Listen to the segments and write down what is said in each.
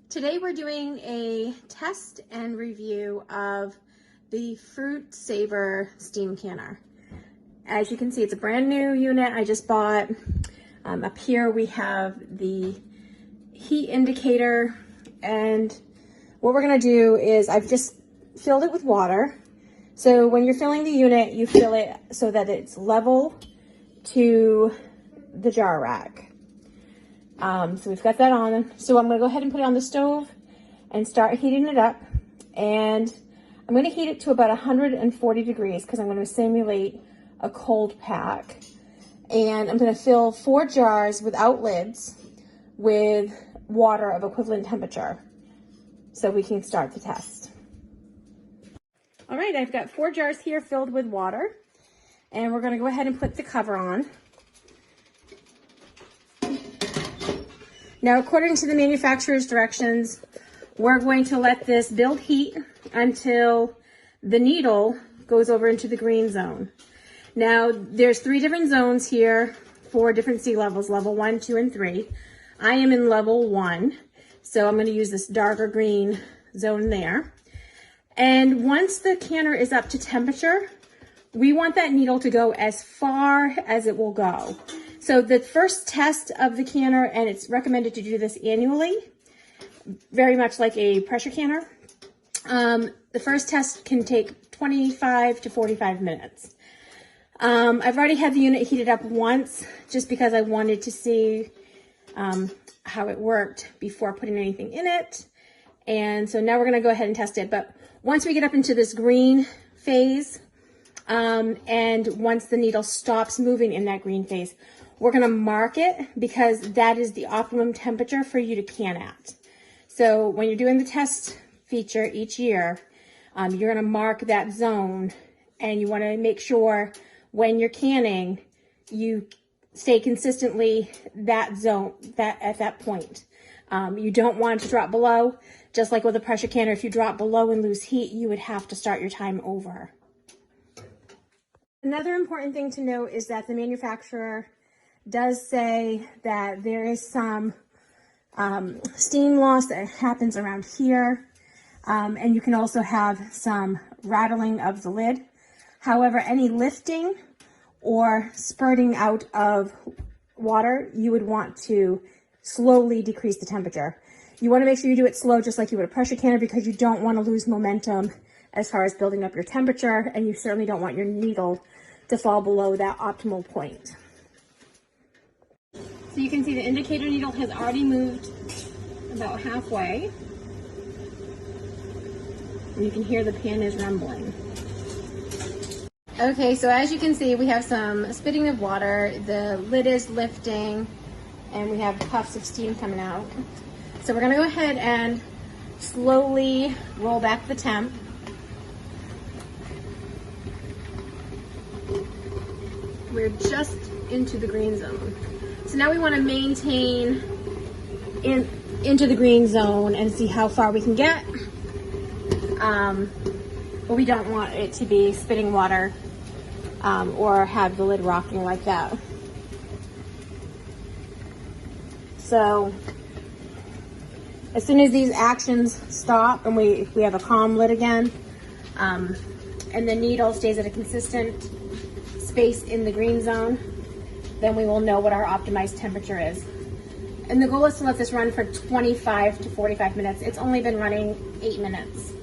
Today we're doing a test and review of the Fruit Saver steam canner. As you can see, it's a brand new unit I just bought. Up here we have the heat indicator, and what we're gonna do is I've just filled it with water. So when you're filling the unit, you fill it so that it's level to the jar rack. So we've got that on. So I'm gonna go ahead and put it on the stove and start heating it up. And I'm gonna heat it to about 140 degrees because I'm gonna simulate a cold pack. And I'm gonna fill 4 jars without lids with water of equivalent temperature so we can start the test. All right, I've got 4 jars here filled with water, and we're gonna go ahead and put the cover on. Now, according to the manufacturer's directions, we're going to let this build heat until the needle goes over into the green zone. Now, there's 3 different zones here, 4 different sea levels, level 1, 2, and 3. I am in level 1, so I'm going to use this darker green zone there. And once the canner is up to temperature, we want that needle to go as far as it will go. So the first test of the canner, and it's recommended to do this annually, very much like a pressure canner. The first test can take 25 to 45 minutes. I've already had the unit heated up once just because I wanted to see how it worked before putting anything in it. And so now we're gonna go ahead and test it. But once we get up into this green phase, and once the needle stops moving in that green phase, we're gonna mark it because that is the optimum temperature for you to can at. So when you're doing the test feature each year, you're gonna mark that zone, and you wanna make sure when you're canning, you stay consistently that zone, at that point. You don't want it to drop below. Just like with a pressure canner, if you drop below and lose heat, you would have to start your time over. Another important thing to note is that the manufacturer does say that there is some steam loss that happens around here, and you can also have some rattling of the lid. However, any lifting or spurting out of water, you would want to slowly decrease the temperature. You want to make sure you do it slow, just like you would a pressure canner, because you don't want to lose momentum as far as building up your temperature, and you certainly don't want your needle to fall below that optimal point. So you can see the indicator needle has already moved about halfway, and you can hear the pan is rumbling. Okay, so as you can see, we have some spitting of water, the lid is lifting, and we have puffs of steam coming out. So we're gonna go ahead and slowly roll back the temp. We're just into the green zone. So now we want to maintain into the green zone and see how far we can get. But we don't want it to be spitting water or have the lid rocking like that. So as soon as these actions stop and we have a calm lid again, and the needle stays at a consistent space in the green zone, then we will know what our optimized temperature is. And the goal is to let this run for 25 to 45 minutes. It's only been running 8 minutes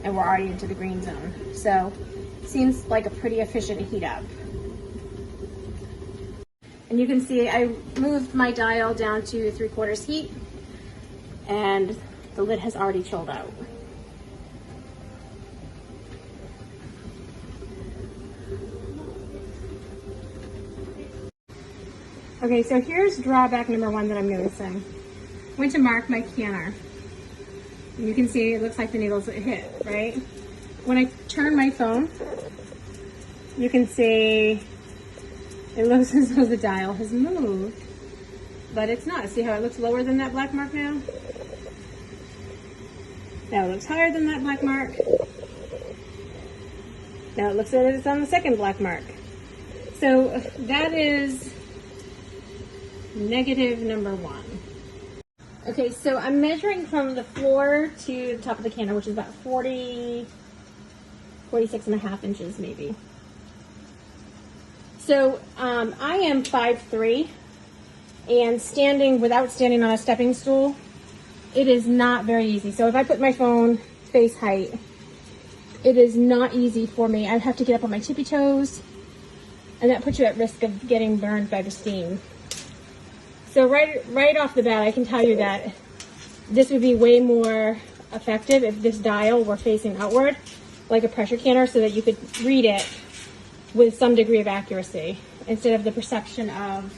and we're already into the green zone. So seems like a pretty efficient heat up. And you can see I moved my dial down to 3/4 heat, and the lid has already chilled out. Okay, so here's drawback number 1 that I'm noticing. I'm going to mark my canner. And you can see it looks like the needle's hit, right? When I turn my phone, you can see it looks as though the dial has moved, but it's not. See how it looks lower than that black mark now? Now it looks higher than that black mark. Now it looks like it's on the second black mark. So that is negative number 1. Okay, so I'm measuring from the floor to the top of the canner, which is about 46.5 inches maybe. So I am 5'3", and without standing on a stepping stool, it is not very easy. So if I put my phone face height, it is not easy for me. I have to get up on my tippy toes, and that puts you at risk of getting burned by the steam. So right off the bat, I can tell you that this would be way more effective if this dial were facing outward, like a pressure canner, so that you could read it with some degree of accuracy, instead of the perception of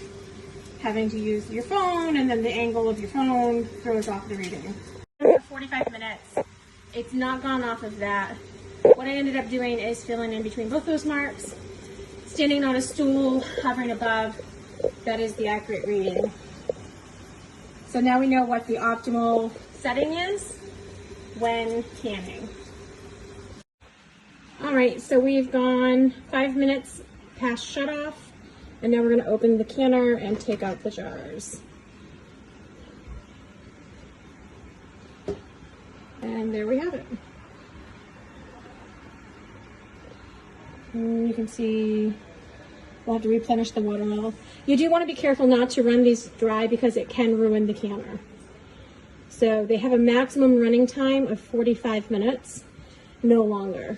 having to use your phone, and then the angle of your phone throws off the reading. For 45 minutes, it's not gone off of that. What I ended up doing is filling in between both those marks, standing on a stool, hovering above. That is the accurate reading. So now we know what the optimal setting is when canning. All right, so we've gone 5 minutes past shut off, and now we're going to open the canner and take out the jars. And there we have it. And you can see we'll have to replenish the water level. You do want to be careful not to run these dry because it can ruin the canner. So they have a maximum running time of 45 minutes, no longer.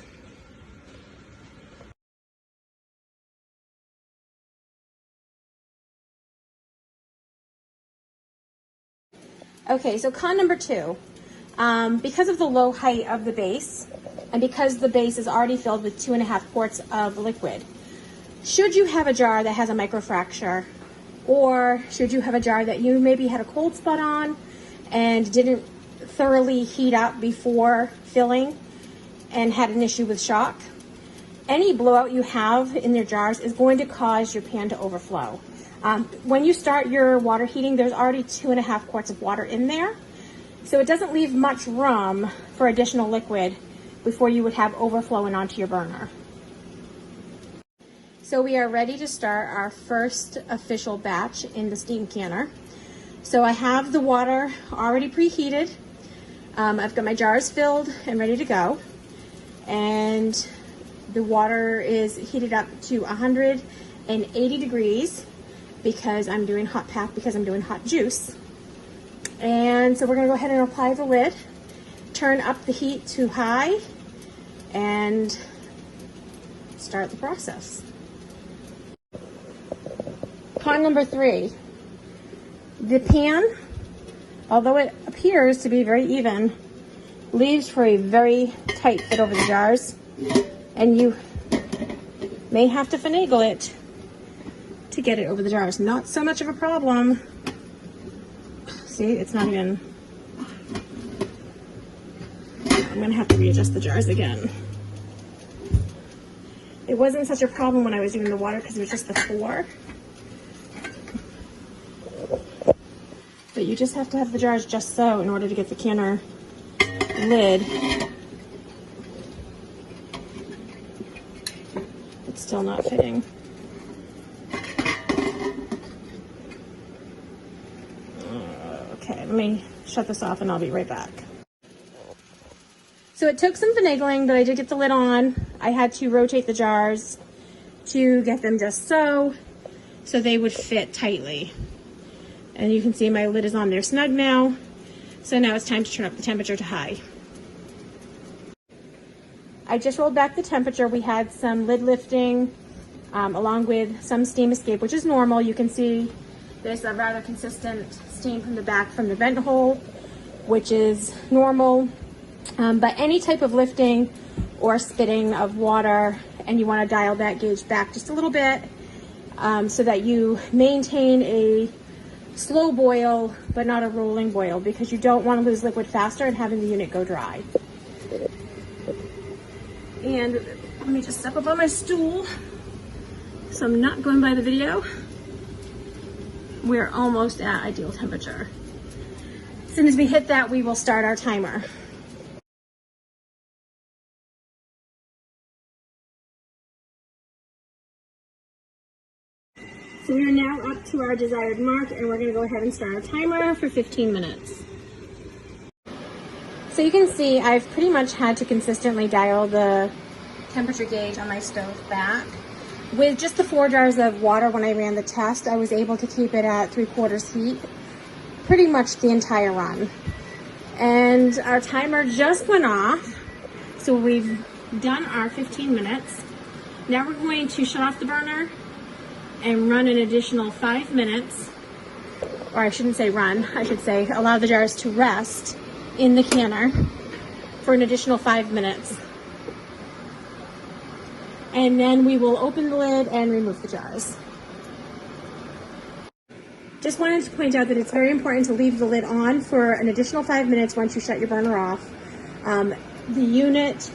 Okay, so con number 2, because of the low height of the base, and because the base is already filled with 2.5 quarts of liquid, should you have a jar that has a microfracture, or should you have a jar that you maybe had a cold spot on and didn't thoroughly heat up before filling and had an issue with shock, any blowout you have in your jars is going to cause your pan to overflow. When you start your water heating, there's already 2.5 quarts of water in there, so it doesn't leave much room for additional liquid before you would have overflowing onto your burner. So we are ready to start our first official batch in the steam canner. So I have the water already preheated. I've got my jars filled and ready to go. And the water is heated up to 180 degrees because I'm doing hot pack, because I'm doing hot juice. And so we're gonna go ahead and apply the lid, turn up the heat to high, and start the process. Con number 3, the pan, although it appears to be very even, leaves for a very tight fit over the jars, and you may have to finagle it to get it over the jars. Not so much of a problem. See, it's not even, I'm gonna have to readjust the jars again. It wasn't such a problem when I was doing the water because it was just the floor. But you just have to have the jars just so in order to get the canner lid. It's still not fitting. Okay, let me shut this off and I'll be right back. So it took some finagling, but I did get the lid on. I had to rotate the jars to get them just so they would fit tightly. And you can see my lid is on there snug now. So now it's time to turn up the temperature to high. I just rolled back the temperature. We had some lid lifting along with some steam escape, which is normal. You can see there's a rather consistent steam from the back from the vent hole, which is normal. But any type of lifting or spitting of water, and you want to dial that gauge back just a little bit so that you maintain a slow boil, but not a rolling boil, because you don't want to lose liquid faster and having the unit go dry. And let me just step up on my stool so I'm not going by the video. We're almost at ideal temperature. As soon as we hit that, we will start our timer. So we are now up to our desired mark, and we're going to go ahead and start our timer for 15 minutes. So you can see I've pretty much had to consistently dial the temperature gauge on my stove back. With just the 4 jars of water when I ran the test, I was able to keep it at 3/4 heat pretty much the entire run. And our timer just went off, so we've done our 15 minutes. Now we're going to shut off the burner and run an additional 5 minutes, or I shouldn't say run, I should say allow the jars to rest in the canner for an additional 5 minutes. And then we will open the lid and remove the jars. Just wanted to point out that it's very important to leave the lid on for an additional 5 minutes once you shut your burner off. The unit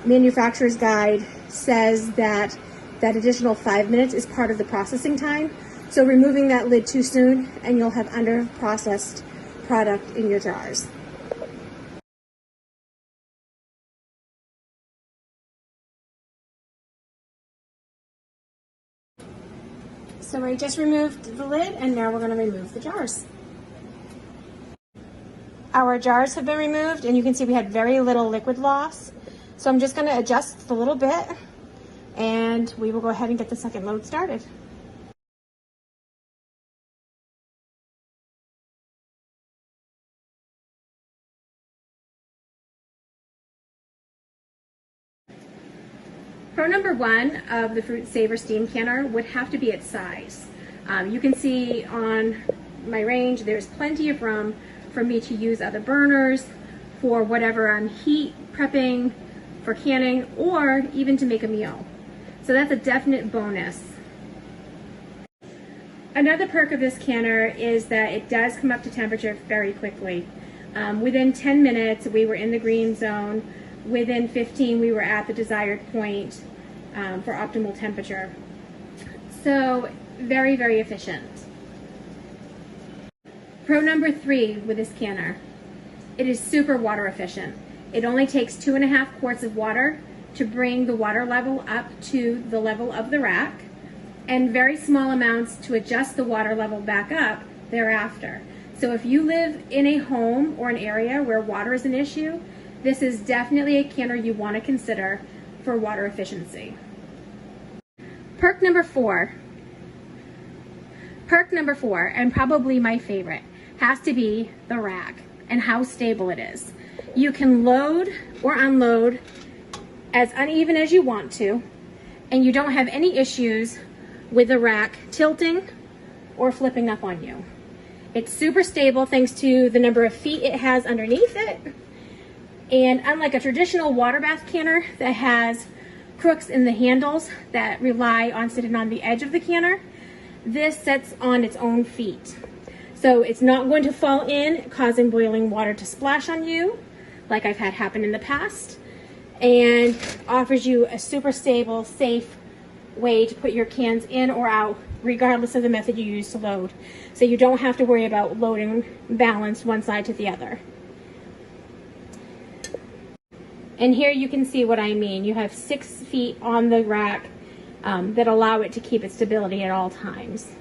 manufacturer's guide says that that additional 5 minutes is part of the processing time. So removing that lid too soon and you'll have under-processed product in your jars. So I just removed the lid and now we're going to remove the jars. Our jars have been removed and you can see we had very little liquid loss. So I'm just going to adjust a little bit and we will go ahead and get the second load started. Pro number 1 of the Fruit Saver steam canner would have to be its size. You can see on my range there's plenty of room for me to use other burners for whatever I'm heat prepping, for canning, or even to make a meal. So that's a definite bonus. Another perk of this canner is that it does come up to temperature very quickly. Within 10 minutes we were in the green zone. Within 15 we were at the desired point for optimal temperature. So very, very efficient. Pro number 3 with this canner. It is super water efficient. It only takes 2.5 quarts of water to bring the water level up to the level of the rack, and very small amounts to adjust the water level back up thereafter. So if you live in a home or an area where water is an issue, this is definitely a canner you want to consider for water efficiency. Perk number 4. Perk number 4, and probably my favorite, has to be the rack and how stable it is. You can load or unload as uneven as you want to, and you don't have any issues with the rack tilting or flipping up on you. It's super stable thanks to the number of feet it has underneath it. And unlike a traditional water bath canner that has crooks in the handles that rely on sitting on the edge of the canner, this sits on its own feet. So it's not going to fall in, causing boiling water to splash on you, like I've had happen in the past, and offers you a super stable, safe way to put your cans in or out, regardless of the method you use to load. So you don't have to worry about loading balanced one side to the other. And here you can see what I mean. You have 6 feet on the rack that allow it to keep its stability at all times.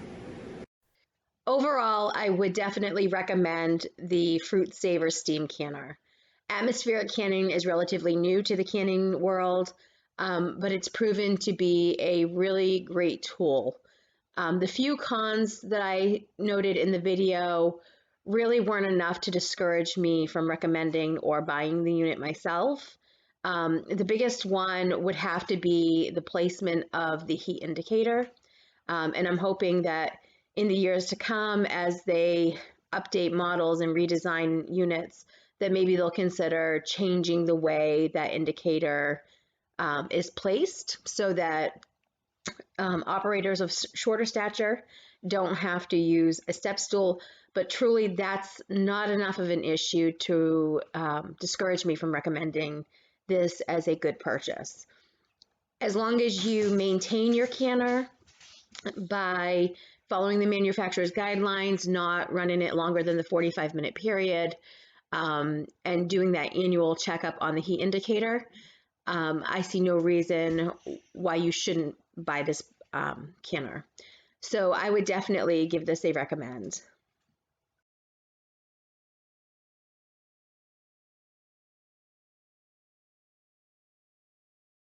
Overall, I would definitely recommend the Fruit Saver steam canner. Atmospheric canning is relatively new to the canning world, but it's proven to be a really great tool. The few cons that I noted in the video really weren't enough to discourage me from recommending or buying the unit myself. The biggest one would have to be the placement of the heat indicator. And I'm hoping that in the years to come, as they update models and redesign units, that maybe they'll consider changing the way that indicator is placed so that operators of shorter stature don't have to use a step stool. But truly, that's not enough of an issue to discourage me from recommending this as a good purchase. As long as you maintain your canner by following the manufacturer's guidelines, not running it longer than the 45-minute period, and doing that annual checkup on the heat indicator, I see no reason why you shouldn't buy this canner. So I would definitely give this a recommend.